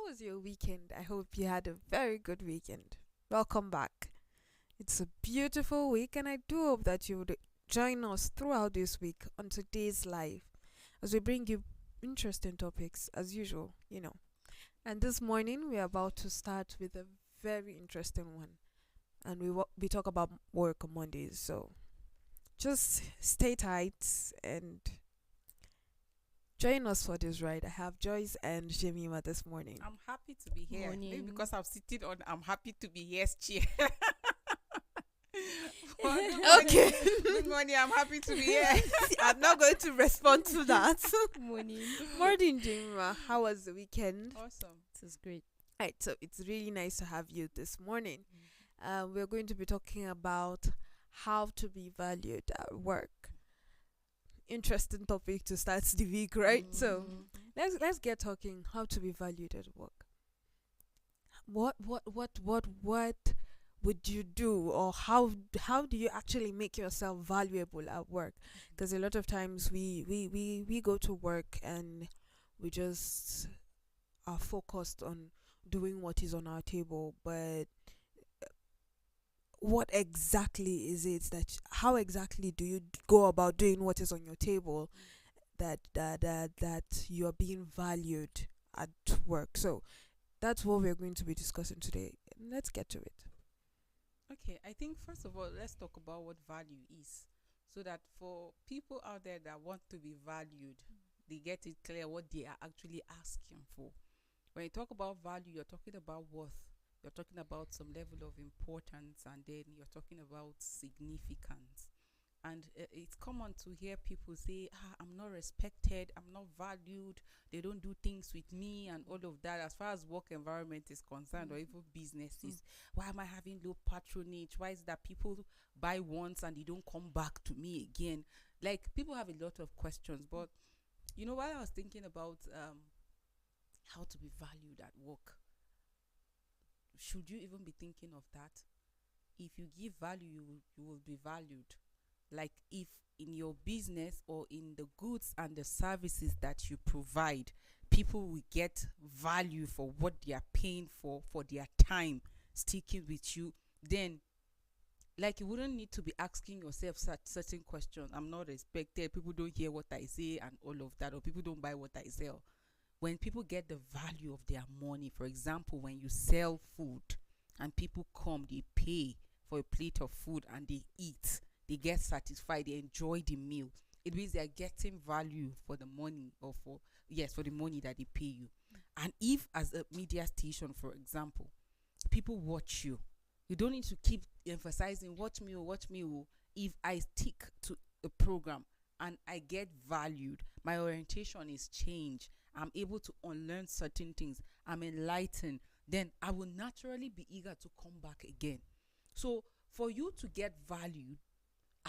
was your weekend? I hope you had a very good weekend. Welcome back. It's a beautiful week, and I do hope that you would join us throughout this week on today's live as we bring you interesting topics as usual. And this morning, we're about to start with a very interesting one, and we talk about work on Mondays. So just stay tight and join us for this ride. I have Joyce and Jemima this morning. I'm happy to be here. Maybe Morning. because I'm sitting on I'm happy to be here's chair. Well, good morning. Okay. Good morning. I'm happy to be here. I'm not going to respond to that. Morning. Morning, Jemima. How was the weekend? Awesome. This is great. Right, so it's really nice to have you this morning. We're going to be talking about how to be valued at work. Interesting topic to start the week, right? So let's get talking how to be valued at work. What would you do, or how do you actually make yourself valuable at work? Because a lot of times we go to work and we just are focused on doing what is on our table, but what exactly is it that how exactly do you go about doing what is on your table that you are being valued at work? So that's what we're going to be discussing today. Let's get to it. Okay, I think first of all, let's talk about what value is, so that for people out there that want to be valued, they get it clear what they are actually asking for. When you talk about value, you're talking about worth. You're talking about some level of importance, and then you're talking about significance. And it's common to hear people say, I'm not respected, I'm not valued, they don't do things with me, and all of that. As far as work environment is concerned, or even businesses, why am I having low patronage? Why is that people buy once and they don't come back to me again? Like, people have a lot of questions. But while I was thinking about how to be valued at work, should you even be thinking of that? If you give value, you will be valued. Like, if in your business or in the goods and the services that you provide, people will get value for what they are paying for their time sticking with you, then like you wouldn't need to be asking yourself certain questions. I'm not respected, people don't hear what I say, and all of that, or people don't buy what I sell. When people get the value of their money, for example, when you sell food and people come, they pay for a plate of food and they eat, they get satisfied, they enjoy the meal, it means they are getting value for the money, or for the money that they pay you. And if, as a media station, for example, people watch you, you don't need to keep emphasizing watch me, watch me. If I stick to a program and I get valued, my orientation is changed, I'm able to unlearn certain things, I'm enlightened, then I will naturally be eager to come back again. So for you to get valued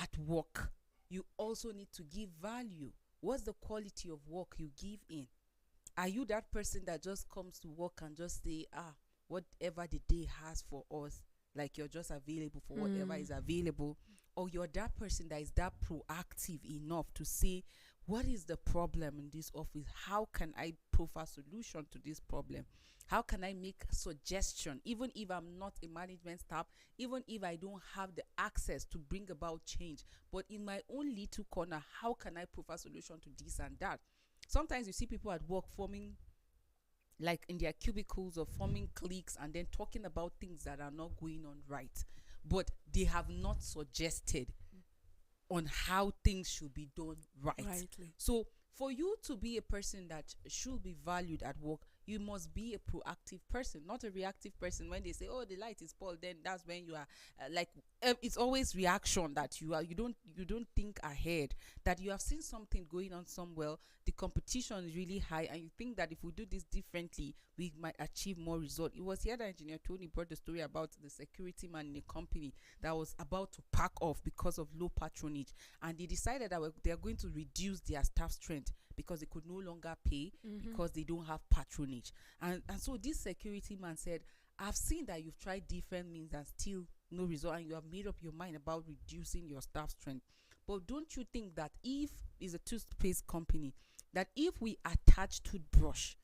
at work, you also need to give value. What's the quality of work you give in? Are you that person that just comes to work and just say, whatever the day has for us, like you're just available for whatever is available? Or you're that person that is that proactive enough to say, what is the problem in this office? How can I provide a solution to this problem? How can I make a suggestion, even if I'm not a management staff, even if I don't have the access to bring about change, but in my own little corner, how can I provide a solution to this and that? Sometimes you see people at work forming, like in their cubicles, or forming cliques and then talking about things that are not going on right, but they have not suggested on how things should be done right. Rightly. So for you to be a person that should be valued at work, you must be a proactive person, not a reactive person. When they say, oh, the light is spoiled, then that's when you are it's always reaction, that you don't think ahead, that you have seen something going on somewhere, the competition is really high, and you think that if we do this differently, we might achieve more result. It was here that Engineer Tony brought the story about the security man in a company that was about to pack off because of low patronage, and they decided that they are going to reduce their staff strength because they could no longer pay, because they don't have patronage. And so this security man said, I've seen that you've tried different means and still no result, and you have made up your mind about reducing your staff strength. But don't you think that if it's a toothpaste company, that if we attach toothbrush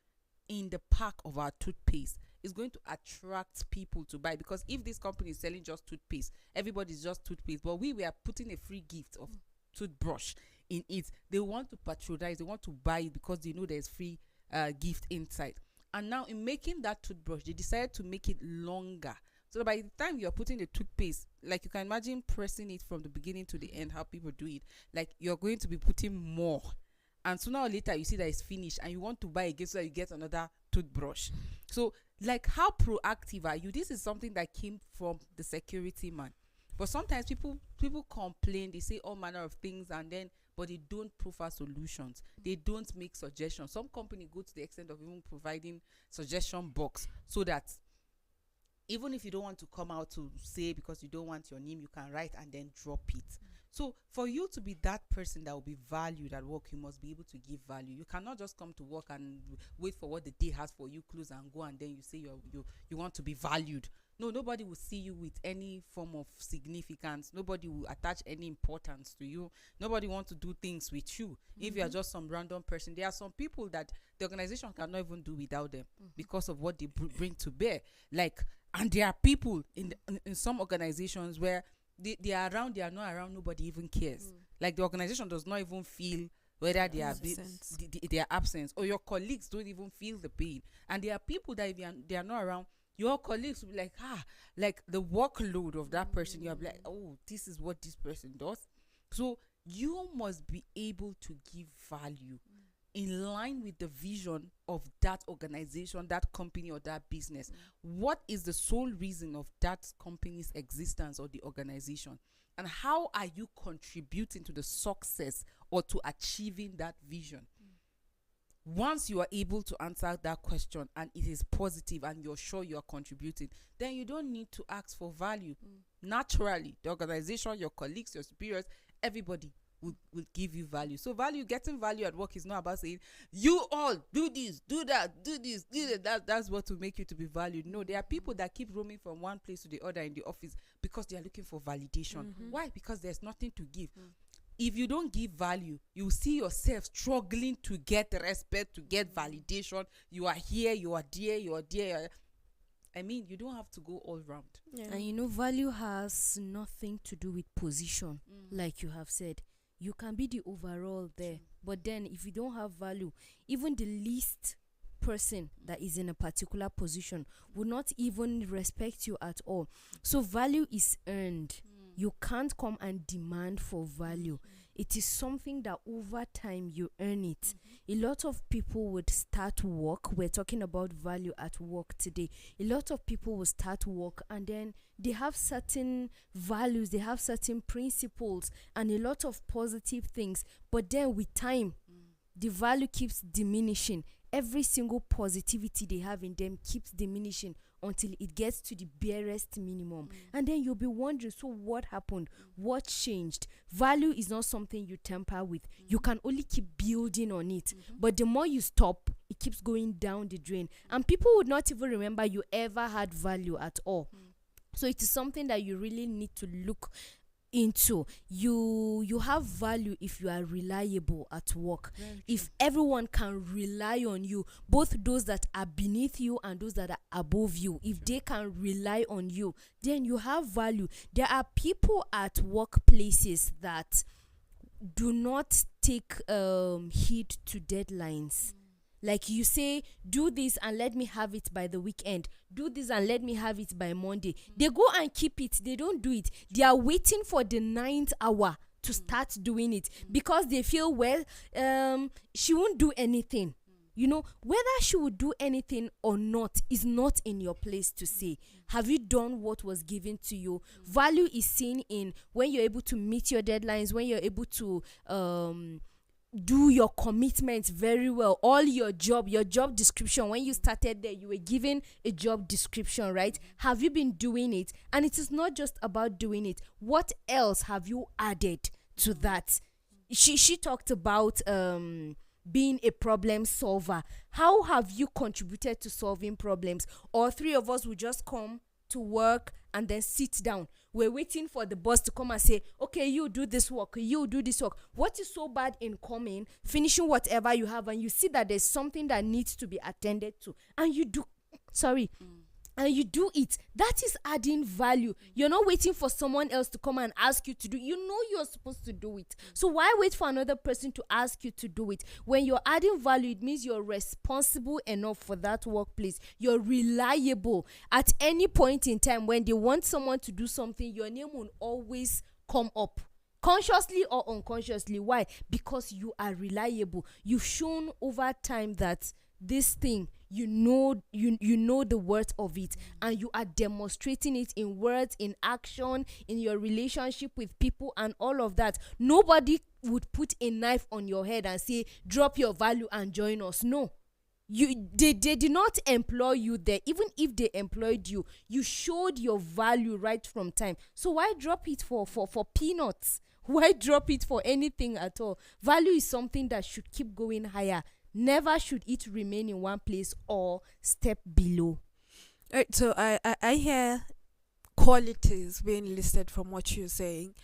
in the pack of our toothpaste is going to attract people to buy. Because if this company is selling just toothpaste, everybody's just toothpaste, but we are putting a free gift of toothbrush in it, they want to patronize, they want to buy it because they know there's free gift inside. And now in making that toothbrush, they decided to make it longer, so that by the time you're putting the toothpaste, like you can imagine pressing it from the beginning to the end, how people do it, like you're going to be putting more, and sooner or later you see that it's finished and you want to buy again so that you get another toothbrush. So like, how proactive are you? This is something that came from the security man. But sometimes people complain, they say all manner of things, and then but they don't proffer solutions. They don't make suggestions. Some company go to the extent of even providing suggestion box, so that even if you don't want to come out to say because you don't want your name, you can write and then drop it. So for you to be that person that will be valued at work, you must be able to give value. You cannot just come to work and wait for what the day has for you, close and go, and then you say you want to be valued. No, nobody will see you with any form of significance. Nobody will attach any importance to you. Nobody wants to do things with you. If you are just some random person, there are some people that the organization cannot even do without them because of what they bring to bear. Like, and there are people in some organizations where they are around, they are not around, nobody even cares. Like, the organization does not even feel whether they are their absence, or your colleagues don't even feel the pain. And there are people that if they are not around, your colleagues will be like, like the workload of that person, you're like, oh, this is what this person does. So you must be able to give value in line with the vision of that organization, that company, or that business. What is the sole reason of that company's existence or the organization? And how are you contributing to the success or to achieving that vision? Once you are able to answer that question and it is positive and you're sure you are contributing, then you don't need to ask for value. Naturally, the organization, your colleagues, your superiors, everybody will give you value. So getting value at work is not about saying, you all do this, do that, do this, do that. That's what will make you to be valued. No, there are people that keep roaming from one place to the other in the office because they are looking for validation. Why? Because there's nothing to give. If you don't give value, you see yourself struggling to get respect, to get validation. You are here, you are there, you are there. I mean, you don't have to go all round. Yeah. And value has nothing to do with position, like you have said. You can be the overall there, but then if you don't have value, even the least person that is in a particular position will not even respect you at all. So value is earned. You can't come and demand for value. It is something that over time you earn it. A lot of people would start work. We're talking about value at work today. A lot of people will start work and then they have certain values, they have certain principles and a lot of positive things. But then with time, the value keeps diminishing. Every single positivity they have in them keeps diminishing until it gets to the barest minimum. And then you'll be wondering, so what happened? What changed? Value is not something you tamper with. You can only keep building on it. But the more you stop, it keeps going down the drain. And people would not even remember you ever had value at all. So it is something that you really need to look into. You have value if you are reliable at work. If everyone can rely on you, both those that are beneath you and those that are above you, if they can rely on you, then you have value. There are people at workplaces that do not take heed to deadlines. Like you say, do this and let me have it by the weekend. Do this and let me have it by Monday. They go and keep it. They don't do it. They are waiting for the 9th hour to start doing it because they feel, well, she won't do anything. Whether she would do anything or not is not in your place to say. Have you done what was given to you? Value is seen in when you're able to meet your deadlines, when you're able to do your commitments very well. All your job description, when you started there, you were given a job description, right? Have you been doing it? And it is not just about doing it. What else have you added to that? She talked about being a problem solver. How have you contributed to solving problems? Or three of us will just come to work and then sit down. We're waiting for the boss to come and say, okay, you do this work, you do this work. What is so bad in coming, finishing whatever you have, and you see that there's something that needs to be attended to, and you do, and you do it? That is adding value. You're not waiting for someone else to come and ask you to do. You know you're supposed to do it. So why wait for another person to ask you to do it? When you're adding value, it means you're responsible enough for that workplace. You're reliable. At any point in time, when they want someone to do something, your name will always come up. Consciously or unconsciously. Why? Because you are reliable. You've shown over time that this thing, you know the worth of it, and you are demonstrating it in words, in action, in your relationship with people, and all of that. Nobody would put a knife on your head and say, drop your value and join us. No, they did not employ you there. Even if they employed you, you showed your value right from time. So why drop it for peanuts? Why drop it for anything at all? Value is something that should keep going higher. Never should it remain in one place or step below. Right, so I hear qualities being listed from what you're saying.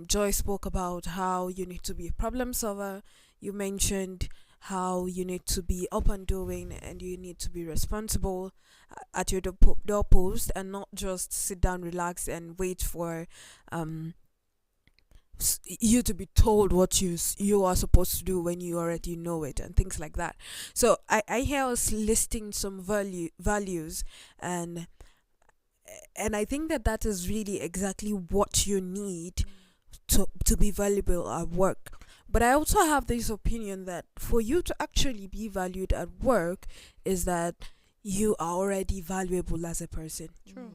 Joy spoke about how you need to be a problem solver. You mentioned how you need to be up and doing, and you need to be responsible at your doorpost, and not just sit down, relax, and wait for you to be told what you are supposed to do when you already know it, and things like that. So I hear us listing some values, and I think that is really exactly what you need to be valuable at work. But I also have this opinion that for you to actually be valued at work is that you are already valuable as a person. True.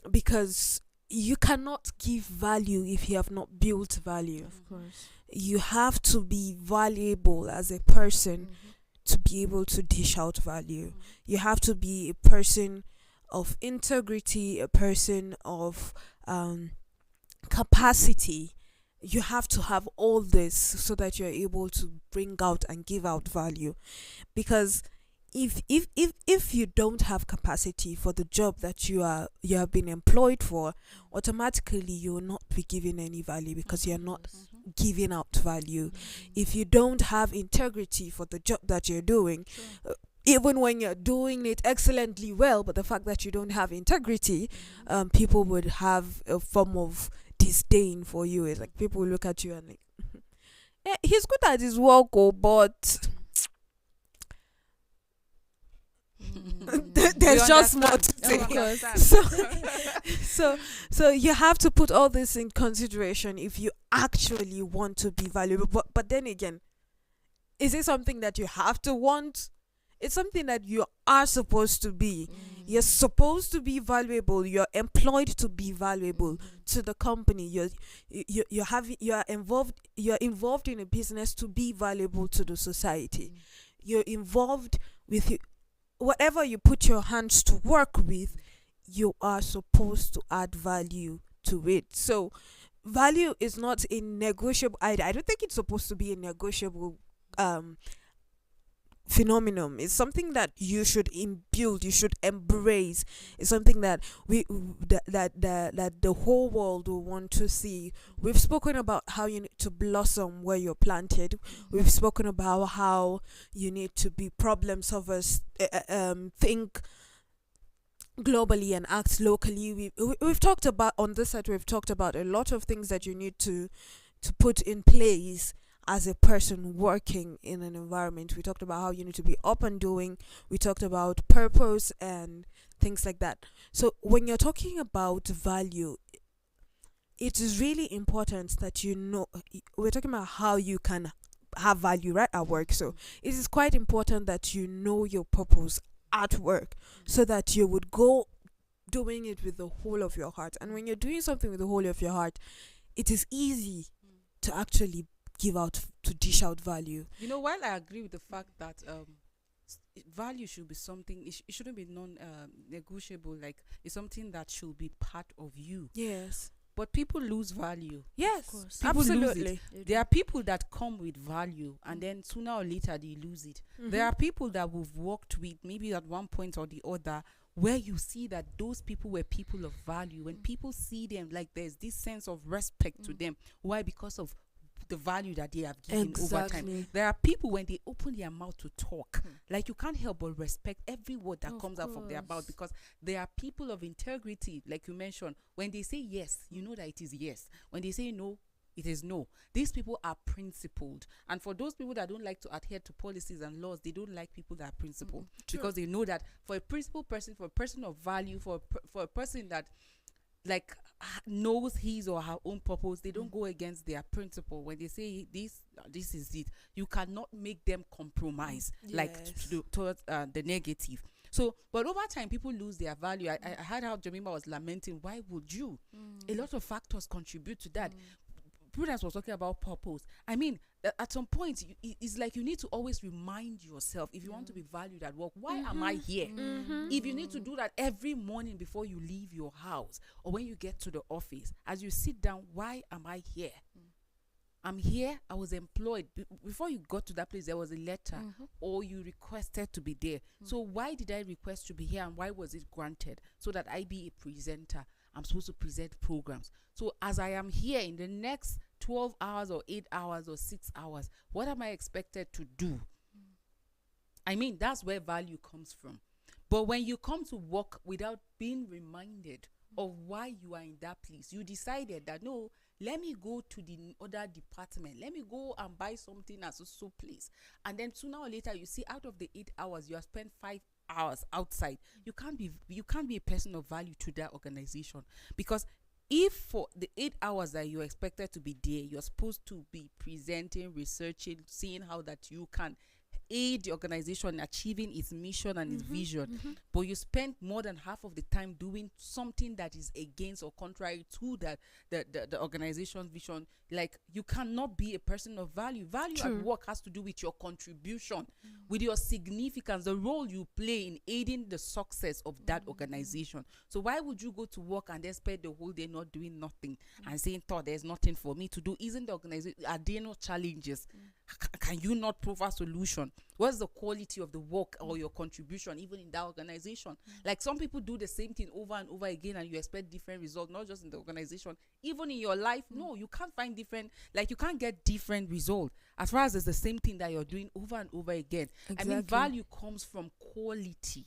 Because you cannot give value if you have not built value. Of course. You have to be valuable as a person to be able to dish out value. You have to be a person of integrity, a person of capacity. You have to have all this so that you're able to bring out and give out value. Because if you don't have capacity for the job that you have been employed for, automatically you will not be given any value, because you're not giving out value. If you don't have integrity for the job that you're doing, even when you're doing it excellently well, but the fact that you don't have integrity, people would have a form of disdain for you. It's like people will look at you and like, yeah, he's good at his work, but there's just more to say. So you have to put all this in consideration if you actually want to be valuable. But then again, is it something that you have to want? It's something that you are supposed to be. You're supposed to be valuable. You're employed to be valuable to the company. You're involved in a business to be valuable to the society. You're involved with whatever you put your hands to work with. You are supposed to add value to it. So value is not a negotiable. I don't think it's supposed to be a negotiable phenomenon. It's something that you should build, you should embrace. It's something that that the whole world will want to see. We've spoken about how you need to blossom where you're planted. We've spoken about how you need to be problem solvers, think globally and act locally. We've talked about, on this side, we've talked about a lot of things that you need to put in place as a person working in an environment. We talked about how you need to be up and doing. We talked about purpose and things like that. So when you're talking about value, it is really important that you know, we're talking about how you can have value right at work. So it is quite important that you know your purpose at work, so that you would go doing it with the whole of your heart. And when you're doing something with the whole of your heart, it is easy to actually dish out value. You know, while I agree with the fact that value should be something, it shouldn't be negotiable. Like, it's something that should be part of you. Yes. But people lose value. Yes, Of course. People lose absolutely. it. There are people that come with value, and then sooner or later they lose it. There are people that we've worked with, maybe at one point or the other, where you see that those people were people of value. When people see them, like there's this sense of respect to them. Why? Because of the value that they have given over time. Exactly. There are people, when they open their mouth to talk, like you can't help but respect every word that Of comes out from their mouth, course. because they are people of integrity. Like you mentioned, when they say yes, you know that it is yes. When they say no, it is no. These people are principled. And for those people that don't like to adhere to policies and laws, they don't like people that are principled, because they know that for a principled person, for a person of value, for a person that like knows his or her own purpose, they don't go against their principle. When they say this is it, you cannot make them compromise like Yes. towards the negative. So but over time people lose their value. I heard how Jemima was lamenting, why would you? A lot of factors contribute to that. Prudence was talking about purpose. I mean, at some point, it's like you need to always remind yourself, if you want to be valued at work, why am I here? If you need to do that every morning before you leave your house or when you get to the office, as you sit down, why am I here? I'm here. I was employed. Before you got to that place, there was a letter or you requested to be there. So why did I request to be here, and why was it granted? So that I be a presenter. I'm supposed to present programs. So as I am here in the next 12 hours or 8 hours or 6 hours, what am I expected to do? I mean, that's where value comes from. But when you come to work without being reminded of why you are in that place, you decided that, no, let me go to the other department. Let me go and buy something at a soup place. And then sooner or later, you see, out of the 8 hours, you have spent 5 hours outside. You can't be a person of value to that organization, because if for the 8 hours that you're expected to be there, you're supposed to be presenting, researching, seeing how that you can aid the organization in achieving its mission and its vision, but you spend more than half of the time doing something that is against or contrary to that the organization's vision, like you cannot be a person of value. Value True. at work has to do with your contribution, with your significance, the role you play in aiding the success of that organization. So why would you go to work and then spend the whole day not doing nothing and saying, "Thought there's nothing for me to do"? Isn't the organization, are there no challenges? Can you not provide solution? What's the quality of the work or your contribution even in that organization? Like some people do the same thing over and over again and you expect different results, not just in the organization, even in your life. No, you can't find different, like you can't get different results as far as it's the same thing that you're doing over and over again. I mean, Exactly. value comes from quality.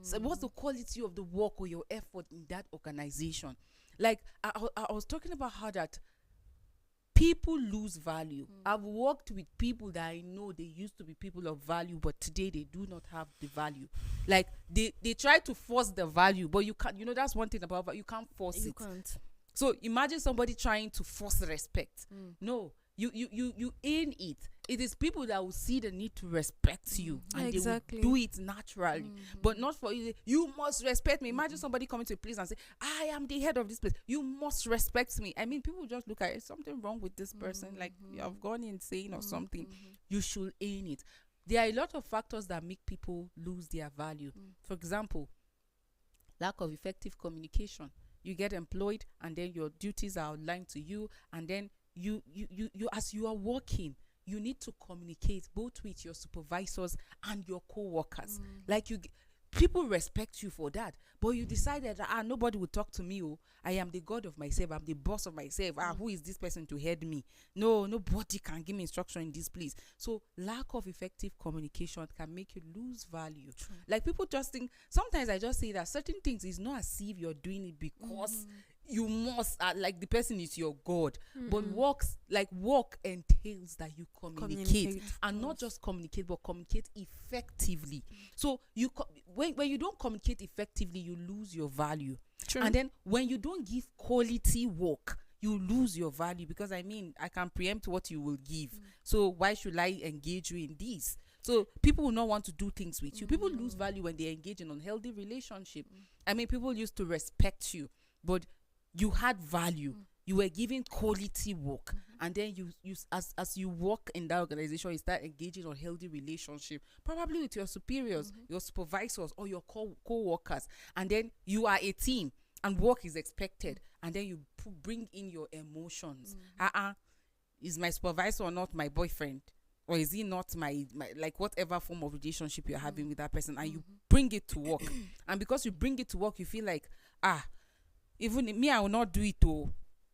So what's the quality of the work or your effort in that organization? Like I was talking about how that people lose value. I've worked with people that I know they used to be people of value, but today they do not have the value. Like they try to force the value, but you can't. You know, that's one thing about value. You can't force You it. can't. So imagine somebody trying to force respect. No, you earn it. It is people that will see the need to respect you and Exactly. they will do it naturally, but not for you. You must respect me. Imagine somebody coming to a place and say, "I am the head of this place. You must respect me." I mean, people just look at it, something wrong with this person, like you have gone insane or something. You should earn it. There are a lot of factors that make people lose their value. For example, lack of effective communication. You get employed and then your duties are outlined to you, and then you as you are working, you need to communicate both with your supervisors and your co-workers. Like people respect you for that, but you decided that nobody will talk to me. I am the god of myself, I'm the boss of myself. Who is this person to head me? No, nobody can give me instruction in this place. So lack of effective communication can make you lose value. Like people just think, sometimes I just say that certain things is not as if you're doing it because you must, like the person is your god, but work entails that you communicate, and not just communicate, but communicate effectively. So when you don't communicate effectively, you lose your value. True. And then when you don't give quality work, you lose your value, because I mean, I can preempt what you will give. So why should I engage you in this? So people will not want to do things with you. People lose value when they engage in unhealthy relationship. I mean, people used to respect you, but you had value. You were giving quality work, and then you as you work in that organization, you start engaging on healthy relationship, probably with your superiors, your supervisors, or your co-workers, and then you are a team and work is expected, and then you bring in your emotions. Is my supervisor or not my boyfriend, or is he not my like whatever form of relationship you're having with that person, and you bring it to work. And because you bring it to work, you feel like, even me, I will not do it.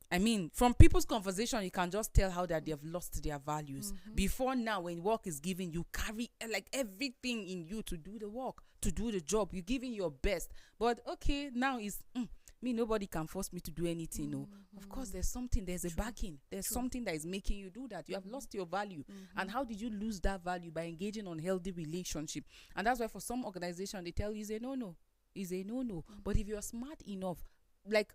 I mean, from people's conversation, you can just tell how that they have lost their values. Before now, when work is given, you carry like everything in you to do the work, to do the job. You're giving your best. But okay, now is me, nobody can force me to do anything. No, of course, there's a backing. There's something that is making you do that. You have lost your value. And how did you lose that value? By engaging on healthy relationship. And that's why for some organization, they tell you, is a no-no. Is a no-no. But if you're smart enough, like,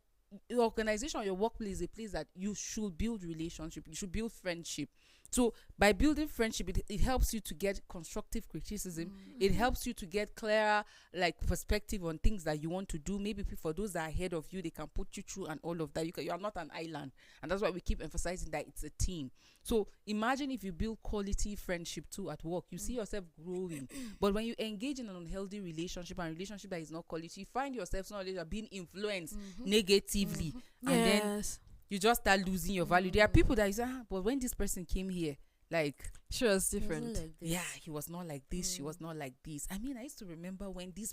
your organization, your workplace is a place that you should build relationship, you should build friendship. So by building friendship, it helps you to get constructive criticism. It helps you to get clearer like perspective on things that you want to do. Maybe for those that are ahead of you, they can put you through and all of that. You are not an island, and that's why we keep emphasizing that it's a team. So imagine if you build quality friendship too at work, you see yourself growing. But when you engage in an unhealthy relationship and relationship that is not quality, you find yourself sooner being influenced negatively, and then you just start losing your value. There are people that you say, but when this person came here, like, she was different. Like this. yeah, he was not like this, she was not like this. I mean, I used to remember when this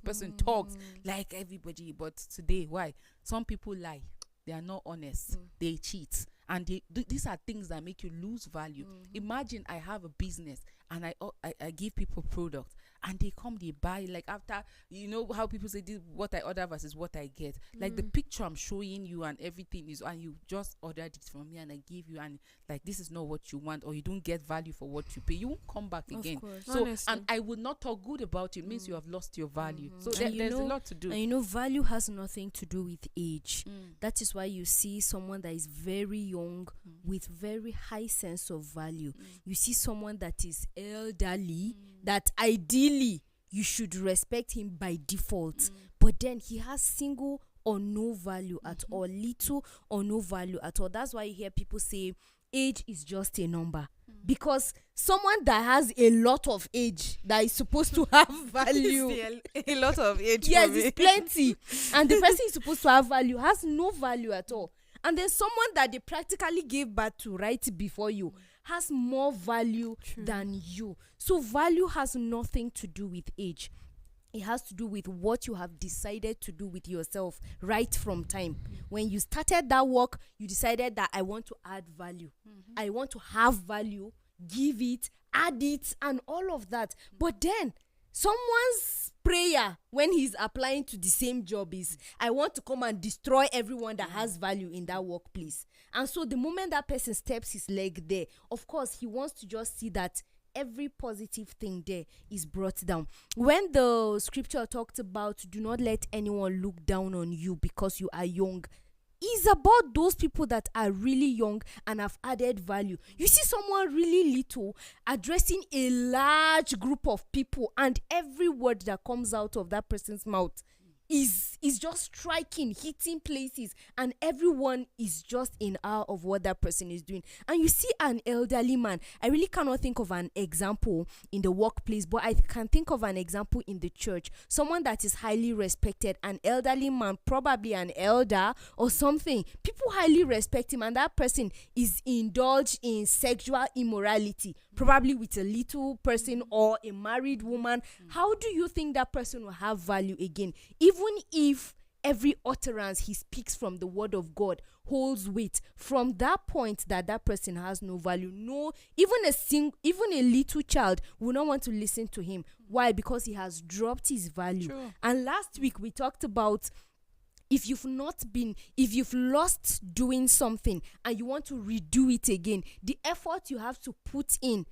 person talks like everybody, but today, why? Some people lie. They are not honest. They cheat. And these are things that make you lose value. Imagine I have a business and I give people product, and they come, they buy, like, after, you know how people say this, what I order versus what I get. Like the picture I'm showing you and everything is, and you just ordered it from me and I give you, and like, this is not what you want, or you don't get value for what you pay, you won't come back again. Course. So, Honestly. and I would not talk good about you. It means you have lost your value. So there's a lot to do. And you know, value has nothing to do with age. That is why you see someone that is very young with very high sense of value. You see someone that is elderly, that ideally you should respect him by default, but then he has single or no value at all, little or no value at all. That's why you hear people say age is just a number, because someone that has a lot of age that is supposed to have value, a lot of age. yes, it's plenty, and the person is supposed to have value has no value at all. And then someone that they practically gave birth to right before you has more value than you. So value has nothing to do with age. It has to do with what you have decided to do with yourself right from time. When you started that work, you decided that I want to add value. I want to have value, give it, add it, and all of that. But then someone's prayer when he's applying to the same job is, I want to come and destroy everyone that has value in that workplace. And so the moment that person steps his leg there, of course, he wants to just see that every positive thing there is brought down. When the scripture talked about do not let anyone look down on you because you are young, is about those people that are really young and have added value. You see someone really little addressing a large group of people, and every word that comes out of that person's mouth is just striking, hitting places, and everyone is just in awe of what that person is doing. And you see an elderly man. I really cannot think of an example in the workplace, but I can think of an example in the church. Someone that is highly respected, an elderly man, probably an elder or something. People highly respect him, and that person is indulged in sexual immorality, probably with a little person or a married woman. How do you think that person will have value again? Even if every utterance he speaks from the word of God holds weight, from that point that person has no value. No, even a little child will not want to listen to him. Why? Because he has dropped his value. True. And last week we talked about, if you've lost doing something and you want to redo it again, the effort you have to put in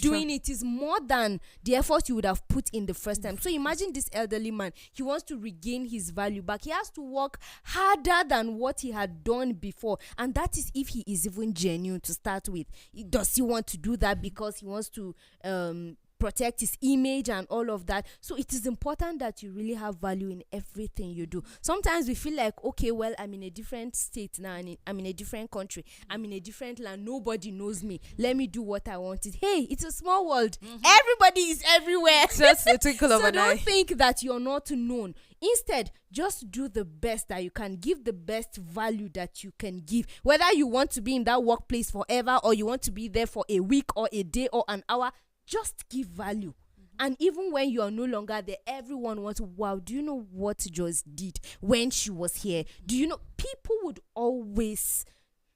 doing it is more than the effort you would have put in the first time. So imagine this elderly man, he wants to regain his value back. He has to work harder than what he had done before. And that is if he is even genuine to start with. Does he want to do that because he wants to protect his image and all of that? So it is important that you really have value in everything you do. Sometimes we feel like, okay, well, I'm in a different state now, and I'm in a different country, I'm in a different land, nobody knows me, let me do what I wanted. Hey, it's a small world. Everybody is everywhere. Just a twinkle of So an eye. don't think that you're not known. Instead, just do the best that you can, give the best value that you can give. Whether you want to be in that workplace forever, or you want to be there for a week or a day or an hour, just give value. And even when you are no longer there, everyone wants, wow, do you know what Joyce did when she was here? Do you know? People would always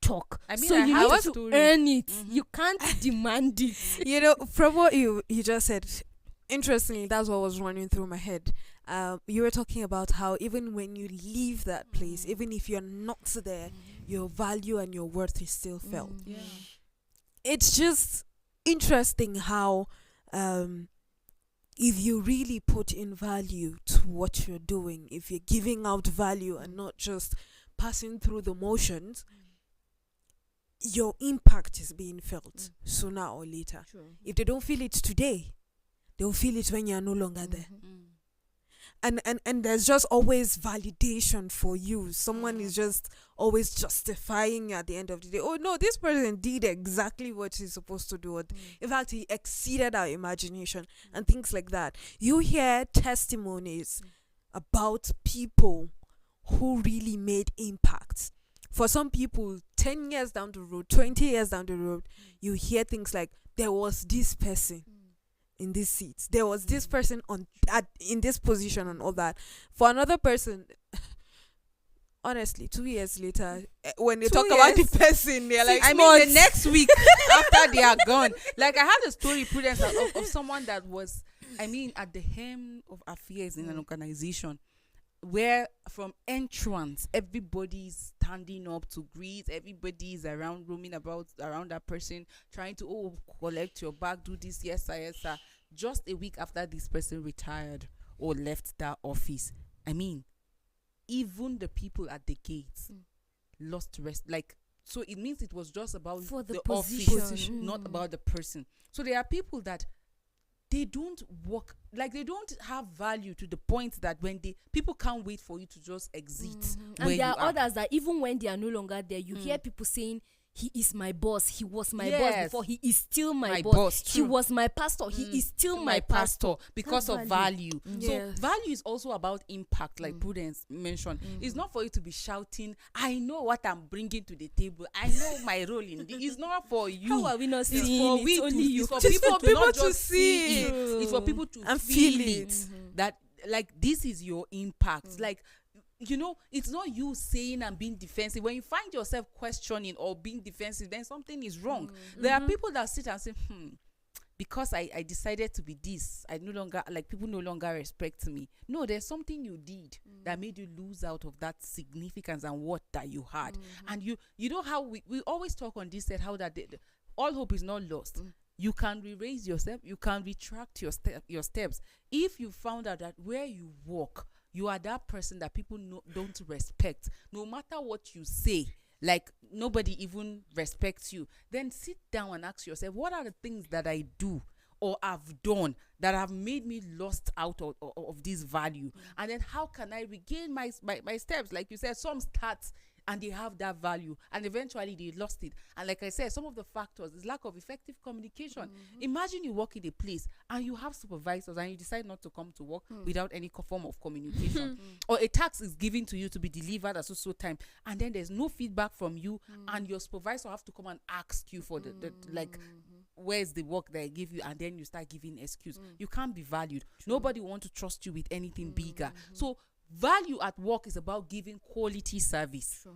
talk. I mean, So I you have need a to story. earn it. You can't demand it. From what you just said, interestingly, that's what was running through my head. You were talking about how even when you leave that place, even if you're not there, your value and your worth is still felt. Yeah. It's just interesting how if you really put in value to what you're doing, if you're giving out value and not just passing through the motions, your impact is being felt sooner or later. True. If they don't feel it today, they'll feel it when you're no longer there. And there's just always validation for you. Someone is just always justifying at the end of the day, oh no, this person did exactly what he's supposed to do. In fact, he exceeded our imagination and things like that. You hear testimonies about people who really made impacts. For some people, 10 years down the road, 20 years down the road, you hear things like, there was this person in this seat, there was this person in this position and all that. For another person, honestly, 2 years later, when they 2 talk about the years? person, they're like, I mean, the next week after they are gone. Like, I had a story, Prudence, of someone that was, I mean, at the helm of affairs in an organization, where from entrance, everybody's standing up to greet, everybody's around, roaming about around that person, trying to, collect your bag, do this, yes sir, yes sir. Just a week after this person retired or left that office, I mean, even the people at the gates lost rest. Like, so it means it was just about For the office, position. not about the person. So there are people that they don't work, like they don't have value to the point that when people can't wait for you to just exit. And where there you are others that even when they are no longer there, you hear people saying, he is my boss, he was my boss Yes. before, he is still my, My boss. boss, He true. was my pastor, he is still my pastor. because That's of value. Yes. So value is also about impact, like Prudence mentioned. It's not for you to be shouting, I know what I'm bringing to the table, I know my role in this. It's not for you. How are we not It's seeing for it? we Only you. It's for Just people for people not to just see it. it. It's for people to And feel feel it. That, like, this is your impact. Like, you know, it's not you saying and being defensive. When you find yourself questioning or being defensive, then something is wrong. There are people that sit and say, because I decided to be this, I no longer, like, people no longer respect me. No, there's something you did that made you lose out of that significance and what that you had. And you know how we always talk on this set, how that all hope is not lost. You can re-raise yourself, you can retract your steps. If you found out that where you walk, you are that person that people don't respect, no matter what you say, like nobody even respects you, then sit down and ask yourself, what are the things that I do or have done that have made me lost out of this value? And then how can I regain my steps? Like you said, some start and they have that value and eventually they lost it. And like I said, some of the factors is lack of effective communication. Imagine you work in a place and you have supervisors and you decide not to come to work without any form of communication. Or a task is given to you to be delivered at so time, and then there's no feedback from you, and your supervisor have to come and ask you for the like, where's the work that I give you, and then you start giving excuse. You can't be valued. Nobody want to trust you with anything bigger. So value at work is about giving quality service. Sure.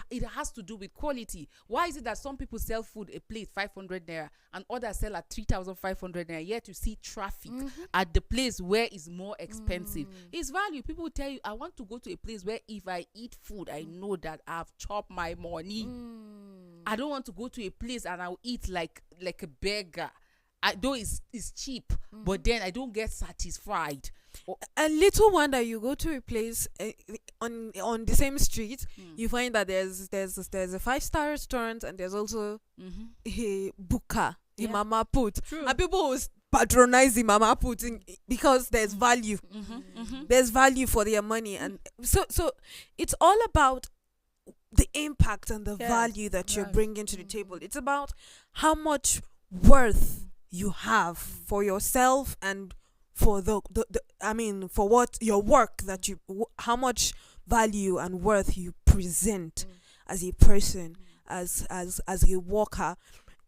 It has to do with quality. Why is it that some people sell food a plate 500 naira and others sell at 3,500 naira, yet you see traffic at the place where it's more expensive? It's value. People will tell you, I want to go to a place where if I eat food, I know that I've chopped my money. I don't want to go to a place and I'll eat like a beggar. Though it's cheap, but then I don't get satisfied. A little wonder you go to a place on the same street, you find that there's a 5-star restaurant and there's also a buka, a mama put, True. and people will patronize the mama put because there's value. There's value for their money, and so it's all about the impact and the value that you're bringing to the table. It's about how much worth you have for yourself and for for what your work that how much value and worth you present as a person, as a worker.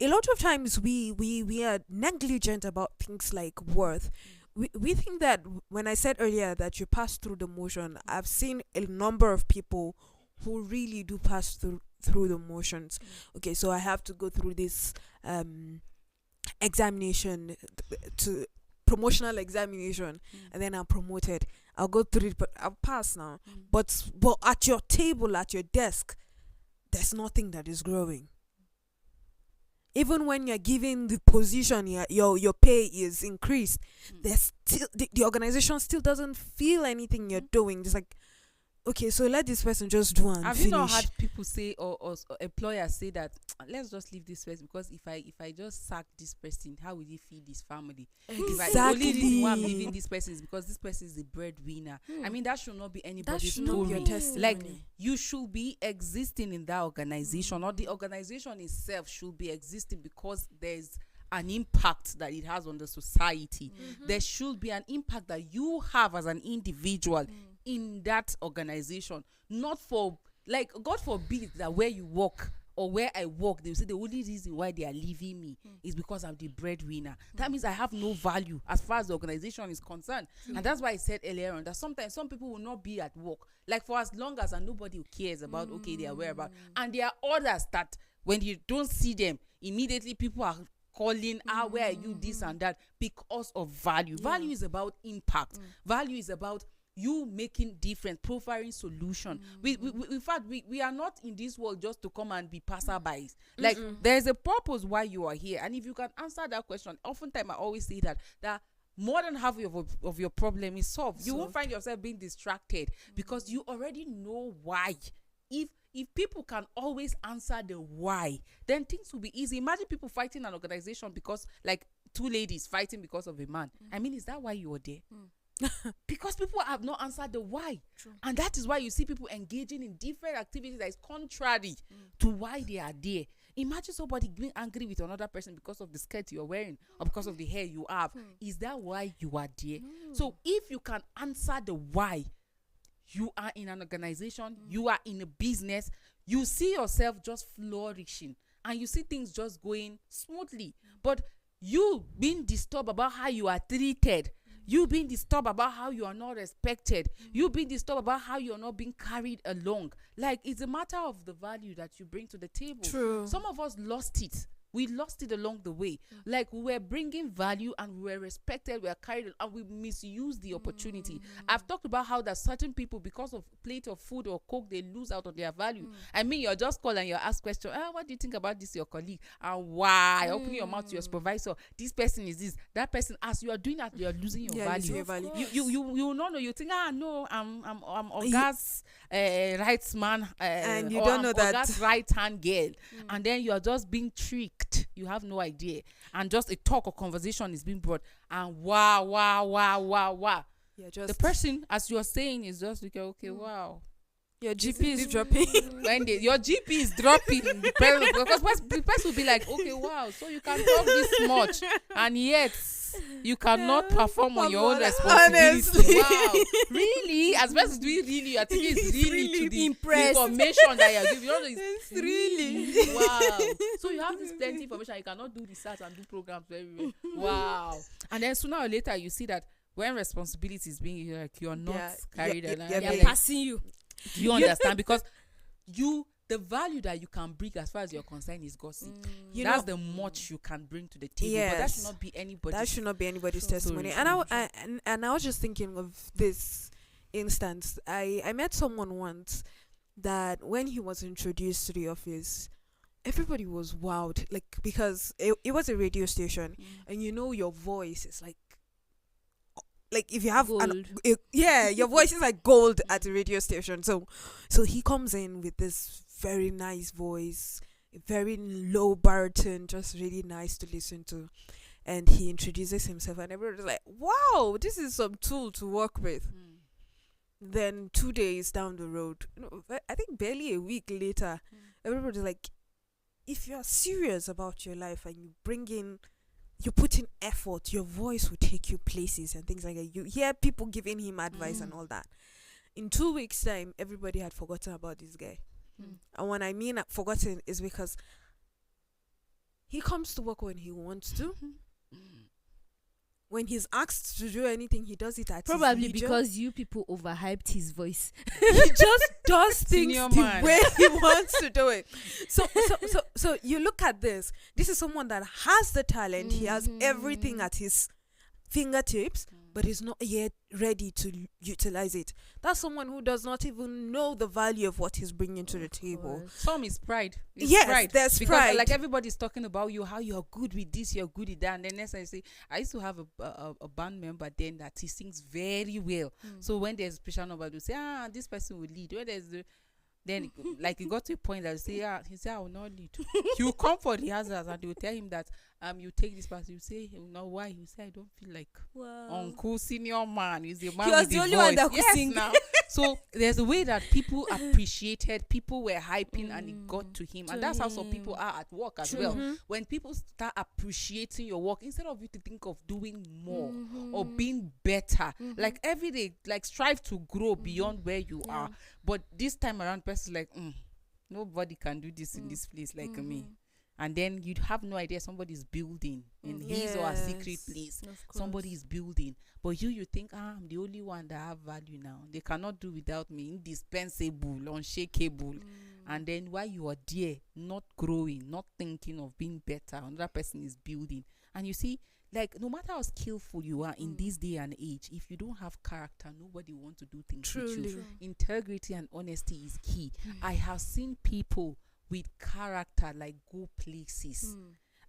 A lot of times we are negligent about things like worth. we think that when I said earlier that you pass through the motion, I've seen a number of people who really do pass through the motions. Okay, so I have to go through this examination, to promotional examination, and then I'm promoted. I'll go through it, but I'll pass now. But at your table, at your desk, there's nothing that is growing. Even when you're given the position, your pay is increased, there's still the organization still doesn't feel anything you're doing. It's like, okay, so let this person just do and Have finish. you not had people say, or employers say that, let's just leave this person, because if I just sack this person, how will he feed his family? If the only reason why I'm leaving this person is because this person is the breadwinner. I mean, that should not be anybody's should not be story. your testimony. Like, you should be existing in that organization, or the organization itself should be existing because there's an impact that it has on the society. There should be an impact that you have as an individual in that organization. Not for, like, God forbid that where you work or where I work, they will say the only reason why they are leaving me is because I'm the breadwinner. That means I have no value as far as the organization is concerned. And that's why I said earlier on that sometimes some people will not be at work, like, for as long as, and nobody cares about, okay, they are whereabouts. And there are others that when you don't see them, immediately people are calling, where are you, this and that, because of value. Value is about impact. Value is about you making difference, providing solution. We in fact, we are not in this world just to come and be passerbys. Like, there's a purpose why you are here. And if you can answer that question, oftentimes I always say that more than half of your problem is solved. You won't find yourself being distracted because you already know why. If people can always answer the why, then things will be easy. Imagine people fighting an organization because, like, two ladies fighting because of a man. I mean, is that why you were there? Because people have not answered the why. True. And that is why you see people engaging in different activities that is contrary to why they are there. Imagine somebody being angry with another person because of the skirt you're wearing or because of the hair you have. Is that why you are there? So if you can answer the why, you are in an organization, you are in a business, you see yourself just flourishing and you see things just going smoothly. But you being disturbed about how you are treated, you being disturbed about how you are not respected, you being disturbed about how you are not being carried along, like, it's a matter of the value that you bring to the table. True. Some of us lost it. We lost it along the way. Like, we were bringing value and we were respected, we were carried, and we misused the opportunity. I've talked about how that certain people, because of plate of food or coke, they lose out on their value. I mean, you're just called and you're asked question, what do you think about this, your colleague? And why? Open your mouth to your supervisor. This person is this. That person, as you are doing that, you are losing your value. Your value. You will not know. You think, no, I'm Oga's rights man, And you or don't I'm know that Oga's right hand girl, and then you are just being tricked. You have no idea, and just a talk or conversation is being brought, and wow. Yeah, just The person, as you are saying, is just like, okay, wow. your GP is dropping. When your GP is dropping, because the person will be like, okay, wow, so you can talk this much, and yet you cannot perform on your own responsibility. Honestly. Wow, really? As best as we really, I think it's really to the impressed. information that you're giving. You know, It's really. wow. So you have this plenty information. You cannot do research and do programs very well. Wow. And then sooner or later, you see that when responsibility is being, like, you're not carried along. yeah, They're like, passing you. Do you understand? Because the value that you can bring as far as you're concerned is gossip. That's the much you can bring to the table. But that should not be anybody's. That should not be anybody's True. testimony. True. And I was just thinking of this instance. I met someone once that when he was introduced to the office, everybody was wowed, like, because it was a radio station, and your voice is like if you have Gold. your voice is like gold at a radio station. So he comes in with this very nice voice, a very low baritone, just really nice to listen to, and he introduces himself, and everybody's like, wow, this is some tool to work with. Then 2 days down the road, I think barely a week later, everybody's like, if you're serious about your life and you put in effort, your voice will take you places and things like that. You hear people giving him advice and all that. In 2 weeks' time, everybody had forgotten about this guy. And when I mean forgotten is because he comes to work when he wants to. when he's asked to do anything, he does it at Probably his leisure. because you people overhyped his voice. He just does things Senior the man. way he wants to do it. So you look at this. This is someone that has the talent. He has everything at his fingertips, but is not yet ready to utilize it. That's someone who does not even know the value of what he's bringing to the table. Some is pride. It's Yes, pride. there's Because pride. like everybody's talking about you, how you're good with this, you're good with that. And then next time I say, I used to have a band member then that he sings very well. So when there's a special number, they say, this person will lead. When there's then like it got to a point that he say I will not lead. He will come for the others and they will tell him that you take this person. You say why? He will say I don't feel like uncle senior man. He's the man He was with the the only voice. one that could Yes, sing. now. So there's a way that people appreciated, people were hyping and it got to him. And that's how some people are at work as well. When people start appreciating your work, instead of you to think of doing more or being better, like every day, like strive to grow beyond where you are. But this time around, person's like, nobody can do this in this place like me. And then you'd have no idea somebody's building in his or her secret place. Somebody is building. But you think, I'm the only one that have value now. They cannot do without me. Indispensable, unshakable. And then while you are there, not growing, not thinking of being better, another person is building. And you see, like, no matter how skillful you are in this day and age, if you don't have character, nobody wants to do things with you. Integrity and honesty is key. I have seen people with character like go places,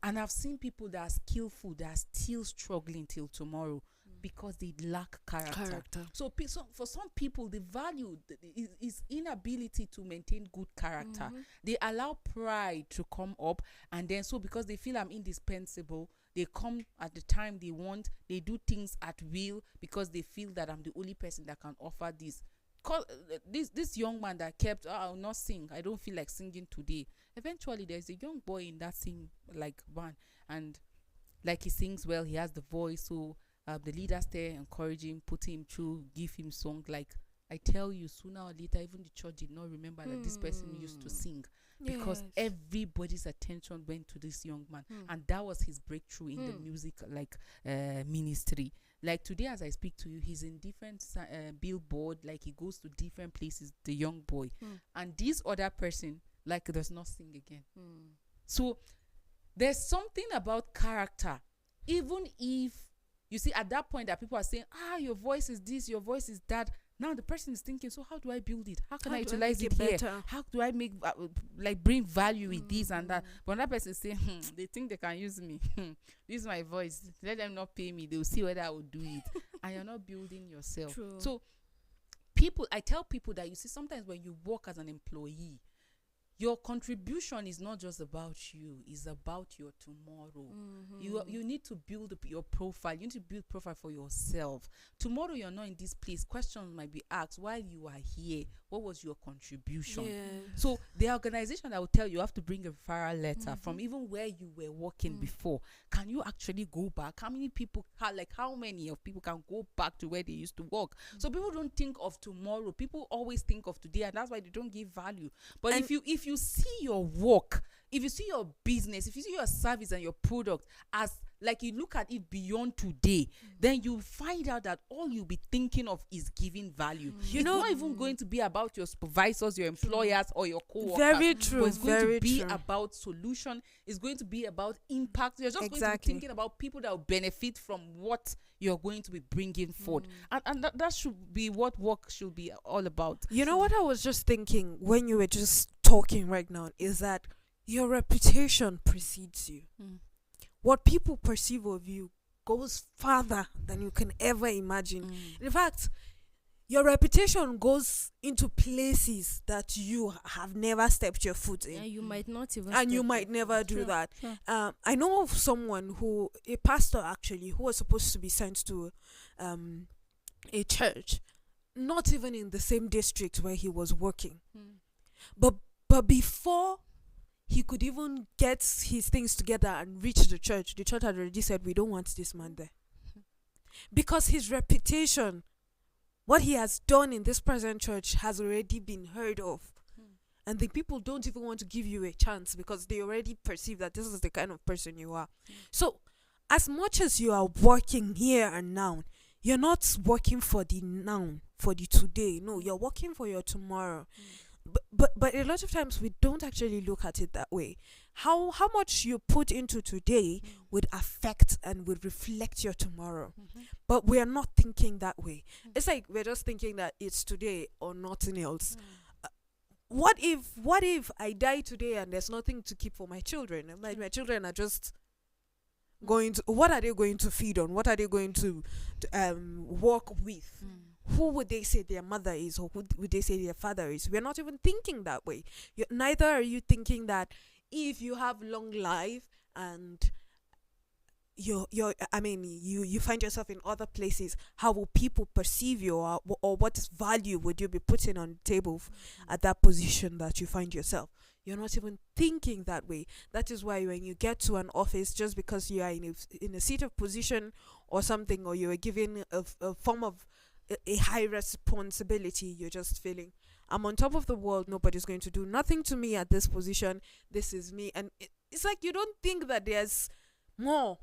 and I've seen people that are skillful that are still struggling till tomorrow because they lack character. So for some people, the value is inability to maintain good character. They allow pride to come up, and then so because they feel I'm indispensable, they come at the time they want, they do things at will because they feel that I'm the only person that can offer this. This young man that kept, I will not sing, I don't feel like singing today. Eventually there's a young boy in that sing like band, and like he sings well, he has the voice, so the leaders there encourage him, put him through, give him song. Like I tell you, sooner or later even the church did not remember that this person used to sing, because everybody's attention went to this young man, and that was his breakthrough in the music ministry. Like today as I speak to you, he's in different billboard, like he goes to different places, the young boy, and this other person like does not sing again. So there's something about character, even if you see at that point that people are saying, your voice is this, your voice is that. Now the person is thinking, so how do I build it? How can I utilize it here? better? How do I make like bring value with this and that? But that person say, they think they can use me. This is my voice. Let them not pay me. They'll see whether I will do it. And you're not building yourself. True. So I tell people that you see sometimes when you work as an employee, your contribution is not just about you, it's about your tomorrow. You need to build your profile. You need to build profile for yourself. Tomorrow you're not in this place, questions might be asked while you are here. What was your contribution? So the organization that will tell you have to bring a referral letter from even where you were working before. Can you actually go back? How many people, how many of people can go back to where they used to work? So people don't think of tomorrow. People always think of today, and that's why they don't give value. But if you see your work, if you see your business, if you see your service and your product as like you look at it beyond today, then you find out that all you'll be thinking of is giving value. It's not even going to be about your supervisors, your employers, or your co-workers. Very true. But it's going very to be true. about solution. It's going to be about impact. You're just going to be Exactly. thinking about people that will benefit from what you're going to be bringing forward. And that should be what work should be all about. You know what I was just thinking when you were just talking right now is that your reputation precedes you. What people perceive of you goes farther than you can ever imagine. In fact, your reputation goes into places that you have never stepped your foot in. And you might not even. And you step might it. never do Sure, that. sure. I know of someone a pastor actually, who was supposed to be sent to a church, not even in the same district where he was working. But before he could even get his things together and reach the church had already said, we don't want this man there. Because his reputation, what he has done in this present church, has already been heard of. And the people don't even want to give you a chance because they already perceive that this is the kind of person you are. So as much as you are working here and now, you're not working for the now, for the today. No, you're working for your tomorrow. But a lot of times we don't actually look at it that way. How much you put into today would affect and would reflect your tomorrow. But we are not thinking that way. It's like we're just thinking that it's today or nothing else. What if I die today and there's nothing to keep for my children? My children are just going to, what are they going to feed on? What are they going to work with? Who would they say their mother is, or who would they say their father is? We're not even thinking that way. Neither are you thinking that if you have long life and you find yourself in other places, how will people perceive you, or what value would you be putting on the table at that position that you find yourself? You're not even thinking that way. That is why when you get to an office, just because you are in a seat of position or something, or you are given a form of a high responsibility, you're just feeling, I'm on top of the world, nobody's going to do nothing to me at this position, this is me. And it's like you don't think that there's more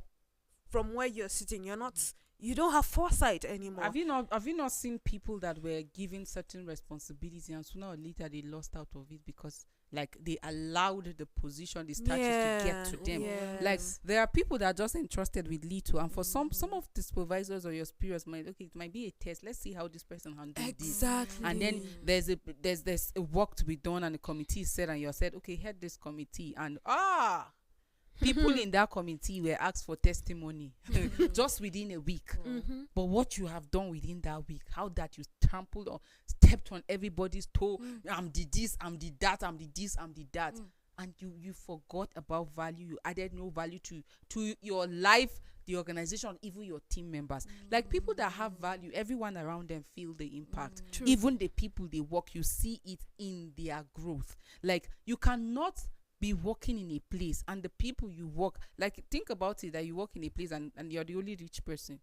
from where you're sitting. You don't have foresight anymore. Have you not seen people that were given certain responsibility and sooner or later they lost out of it because like they allowed the position, the status to get to them? Yes. Like there are people that are just entrusted with little, and for some of the supervisors or your superiors it might be a test. Let's see how this person handles this. Exactly. And then there's a work to be done, and the committee is said, and you're said, okay, head this committee, and people in that committee were asked for testimony just within a week. But what you have done within that week, how that you trampled or stepped on everybody's toe, I'm the this, I'm the that, I'm the this, I'm the that, and you forgot about value. You added no value to your life, the organization, even your team members. Like people that have value, everyone around them feel the impact. Even the people they work, you see it in their growth. Like you cannot be working in a place and the people you work, like think about it, that you work in a place and you're the only rich person.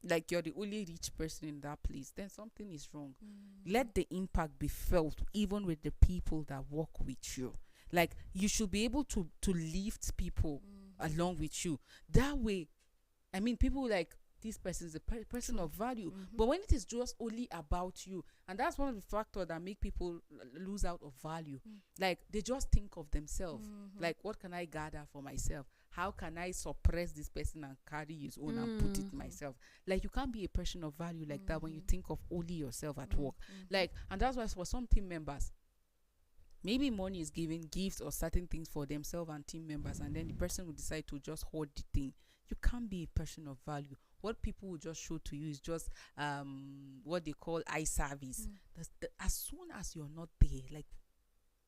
Like you're the only rich person in that place, then something is wrong. Let the impact be felt even with the people that work with you. Like you should be able to lift people along with you. That way, I mean, people like this person is a person of value. But when it is just only about you, and that's one of the factors that make people lose out of value. Like they just think of themselves. Like, what can I gather for myself? How can I suppress this person and carry his own and put it myself? Like you can't be a person of value like that when you think of only yourself at work. Like, and that's why for some team members, maybe money is giving gifts or certain things for themselves and team members, and then the person will decide to just hoard the thing. You can't be a person of value. What people will just show to you is just what they call eye service. As soon as you're not there, like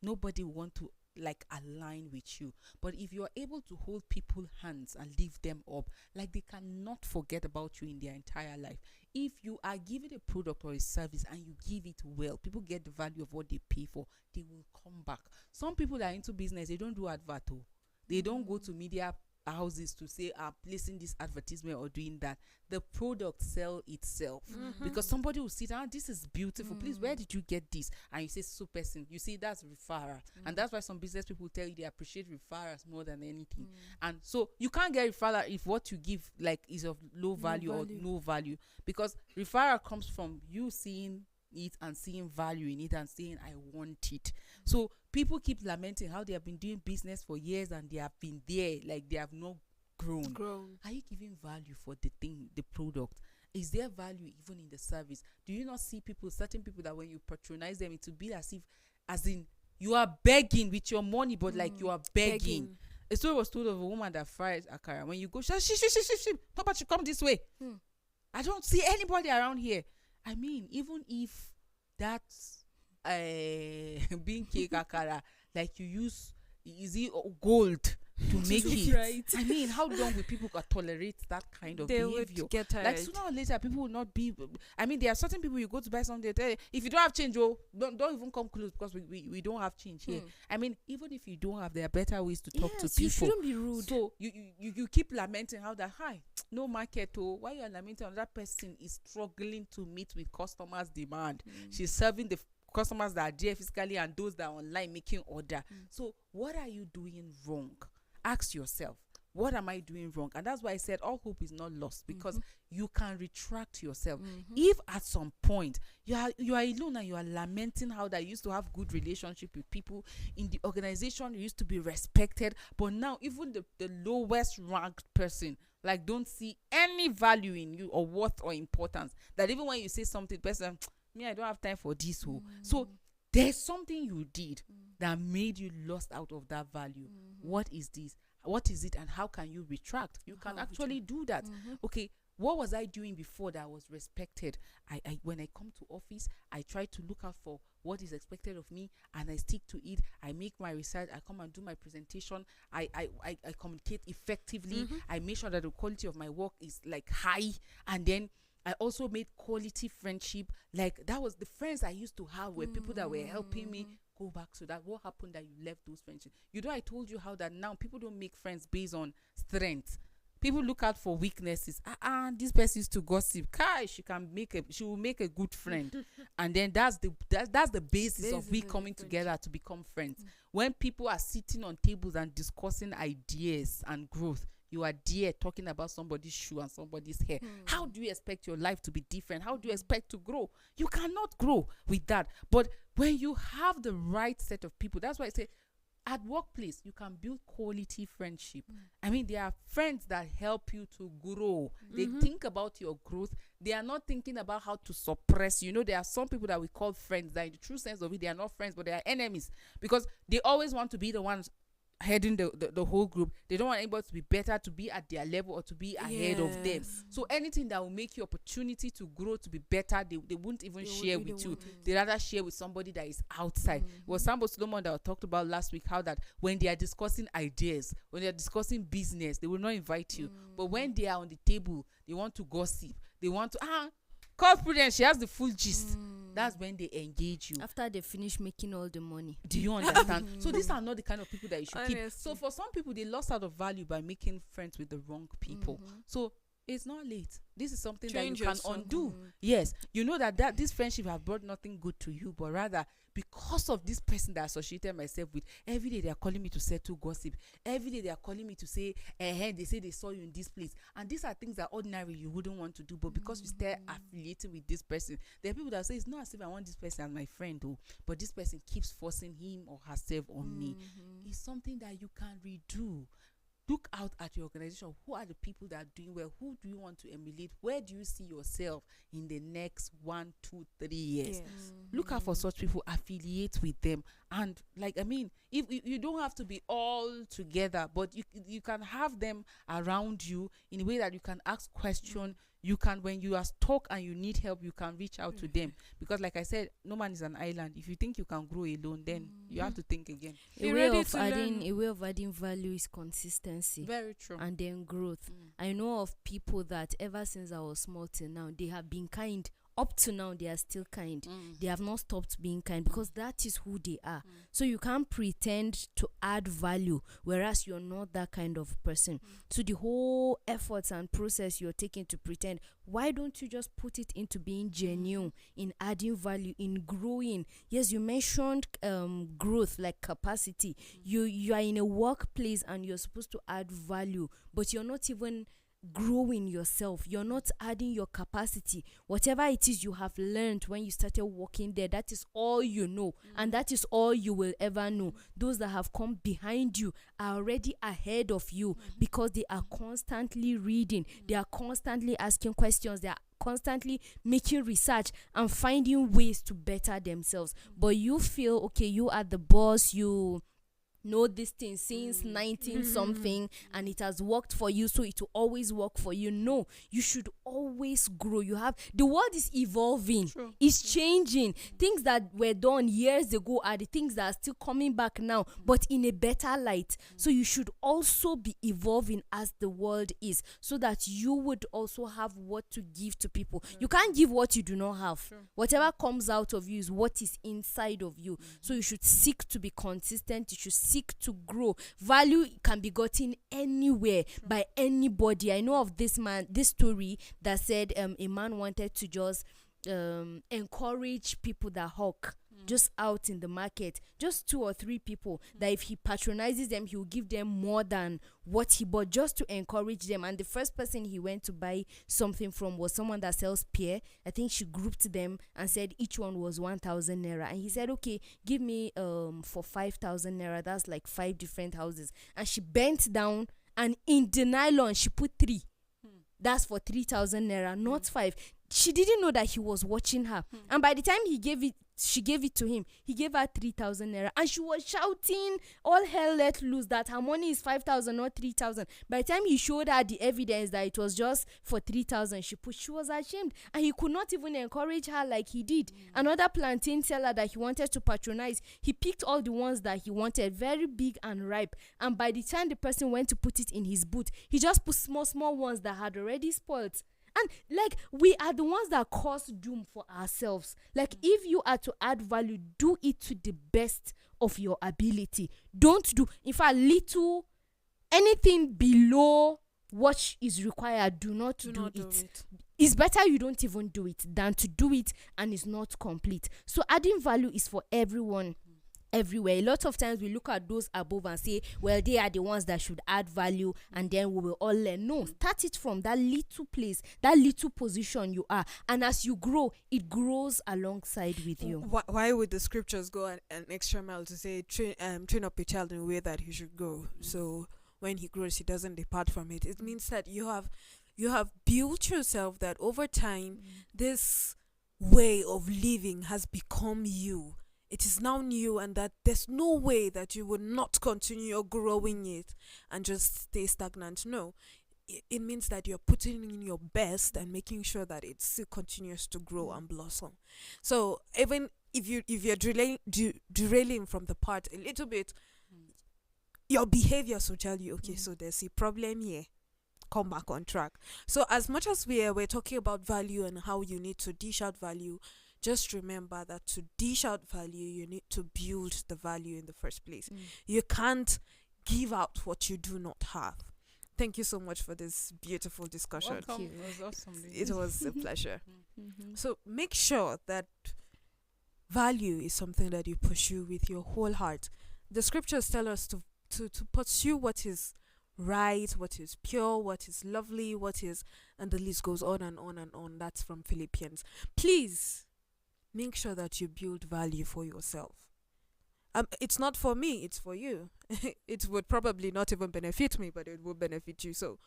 nobody will want to like align with you. But if you're able to hold people's hands and lift them up, like they cannot forget about you in their entire life. If you are given a product or a service and you give it well, people get the value of what they pay for, they will come back. Some people that are into business, they don't do advert. They don't go to media houses to say placing this advertisement or doing that. The product sell itself because somebody will sit down, this is beautiful, please, where did you get this? And you say, so person, you see, that's referral. And that's why some business people tell you they appreciate referrals more than anything. And so you can't get referral if what you give like is of low value or no value, because referral comes from you seeing it and seeing value in it and saying, I want it. So people keep lamenting how they have been doing business for years and they have been there, like they have not grown. Are you giving value for the thing, the product? Is there value even in the service? Do you not see certain people that when you patronize them, it will be as in you are begging with your money, but like you are begging. A story was told of a woman that fries akara. When you go, she, Papa, you come this way. I don't see anybody around here. I mean, even if that's being cake akara, like you use, is it gold to make it? Right. I mean, how long will people tolerate that kind of They behavior? would get tired. Like sooner or later, people will not be. I mean, there are certain people you go to buy something, they tell you, if you don't have change, don't even come close because we don't have change here. I mean, even if you don't have, there are better ways to talk to people. You shouldn't be rude. So you keep lamenting how that no market. Why you are lamenting on that person is struggling to meet with customers' demand. She's serving the customers that are there physically and those that are online making order. So what are you doing wrong? Ask yourself, what am I doing wrong? And that's why I said all hope is not lost, because you can retract yourself. If at some point you are alone and you are lamenting how that you used to have good relationship with people in the organization, you used to be respected, but now even the lowest ranked person like don't see any value in you or worth or importance, that even when you say something, the person, me, I don't have time for this whole. So there's something you did that made you lost out of that value. What is this? What is it, and how can you retract? You can actually do that. Okay, what was I doing before that was respected? I when I come to office, I try to look out for what is expected of me, and I stick to it. I make my research. I come and do my presentation. I communicate effectively. I make sure that the quality of my work is like high, and then I also made quality friendship. Like that was the friends I used to have were people that were helping me go back to that. What happened that you left those friendships? You know, I told you how that now people don't make friends based on strength. People look out for weaknesses. This person used to gossip. Kai, she will make a good friend. And then that's the basis of we coming together to become friends. When people are sitting on tables and discussing ideas and growth, you are there talking about somebody's shoe and somebody's hair. How do you expect your life to be different? How do you expect to grow? You cannot grow with that. But when you have the right set of people, that's why I say at workplace, you can build quality friendship. I mean, there are friends that help you to grow. They think about your growth. They are not thinking about how to suppress. You know, there are some people that we call friends that in the true sense of it, they are not friends, but they are enemies, because they always want to be the ones heading the whole group. They don't want anybody to be better, to be at their level, or to be ahead of them. So anything that will make you opportunity to grow, to be better, they won't even share with you. They rather share with somebody that is outside. It was Sambo Solomon that I talked about last week, how that when they are discussing ideas, when they are discussing business, they will not invite you. But when they are on the table, they want to gossip. They want to call Prudence, she has the full gist. That's when they engage you. After they finish making all the money. Do you understand? So these are not the kind of people that you should keep. So for some people, they lost out of value by making friends with the wrong people. So it's not late. This is something that you can undo. Yes, you know that this friendship has brought nothing good to you, but rather because of this person that I associated myself with, every day they are calling me to settle gossip. Every day they are calling me to say, they say they saw you in this place. And these are things that ordinarily you wouldn't want to do, but because you start affiliating with this person, there are people that say, it's not as if I want this person as my friend, though, but this person keeps forcing him or herself on me. It's something that you can redo. Look out at your organization. Who are the people that are doing well? Who do you want to emulate? Where do you see yourself in the next 1, 2, 3 years? Look out for such people, affiliate with them. And like, I mean, if you don't have to be all together, but you can have them around you in a way that you can ask questions. You can, when you are stuck and you need help, you can reach out to them. Because like I said, no man is an island. If you think you can grow alone, then you have to think again. A way of adding value is consistency. Very true. And then growth. I know of people that ever since I was small till now, they have been kind. Up to now, they are still kind. They have not stopped being kind, because that is who they are. So you can't pretend to add value, whereas you're not that kind of person. So the whole efforts and process you're taking to pretend, why don't you just put it into being genuine, in adding value, in growing? Yes, you mentioned growth, like capacity. You are in a workplace and you're supposed to add value, but you're not even growing yourself. You're not adding your capacity. Whatever it is you have learned when you started working there, that is all you know, and that is all you will ever know. Those that have come behind you are already ahead of you, because they are constantly reading, they are constantly asking questions, they are constantly making research and finding ways to better themselves. But you feel, okay, you are the boss, you know this thing since 19 something, and it has worked for you, so it will always work for you. No, you should always grow. The world is evolving. True. It's changing. Things that were done years ago are the things that are still coming back now, but in a better light. So you should also be evolving as the world is, so that you would also have what to give to people. You can't give what you do not have. Whatever comes out of you is what is inside of you. So you should seek to be consistent. You should seek to grow. Value can be gotten anywhere by anybody. I know of this story that said a man wanted to just encourage people that hawk just out in the market, just 2 or 3 people, that if he patronizes them, he will give them more than what he bought, just to encourage them. And the first person he went to buy something from was someone that sells pear. I think she grouped them and said each one was 1,000 naira, and he said, okay, give me for 5,000 naira, that's like 5 different houses. And she bent down, and in the nylon she put 3. That's for 3,000 naira, not 5. She didn't know that he was watching her. And by the time she gave it to him, he gave her 3,000 naira. And she was shouting, all hell let loose, that her money is 5,000, not 3,000. By the time he showed her the evidence that it was just for 3,000, she was ashamed. And he could not even encourage her like he did. Another plantain seller that he wanted to patronize, he picked all the ones that he wanted, very big and ripe. And by the time the person went to put it in his boot, he just put small ones that had already spoiled. And like, we are the ones that cause doom for ourselves. Like, if you are to add value, do it to the best of your ability. Don't do, in fact, little, anything below what is required, do not do it. It's better you don't even do it than to do it and it's not complete. So adding value is for everyone, everywhere. A lot of times we look at those above and say, well, they are the ones that should add value, and then we will all learn. No, start it from that little place, that little position you are, and as you grow, it grows alongside with you. Why would the scriptures go an extra mile to say train up a child in a way that he should go, so when he grows he doesn't depart from it? It means that you have built yourself, that over time this way of living has become you. It is now new, and that there's no way that you will not continue growing it and just stay stagnant. No, it means that you're putting in your best and making sure that it still continues to grow and blossom. So even if you're derailing from the part a little bit, your behaviors will tell you, okay, so there's a problem here. Come back on track. So as much as we're talking about value and how you need to dish out value, just remember that to dish out value, you need to build the value in the first place. You can't give out what you do not have. Thank you so much for this beautiful discussion. Welcome. It was awesome. It was a pleasure. So make sure that value is something that you pursue with your whole heart. The scriptures tell us to pursue what is right, what is pure, what is lovely, what is, and the list goes on and on and on. That's from Philippians. Please make sure that you build value for yourself. It's not for me, it's for you. It would probably not even benefit me, but it will benefit you. So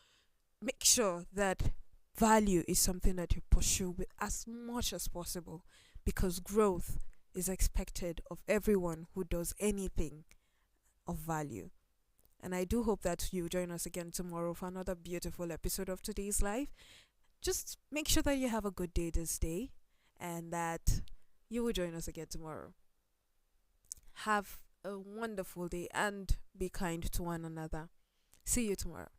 make sure that value is something that you pursue with as much as possible, because growth is expected of everyone who does anything of value. And I do hope that you join us again tomorrow for another beautiful episode of Today's Life. Just make sure that you have a good day this day, and that you will join us again tomorrow. Have a wonderful day and be kind to one another. See you tomorrow.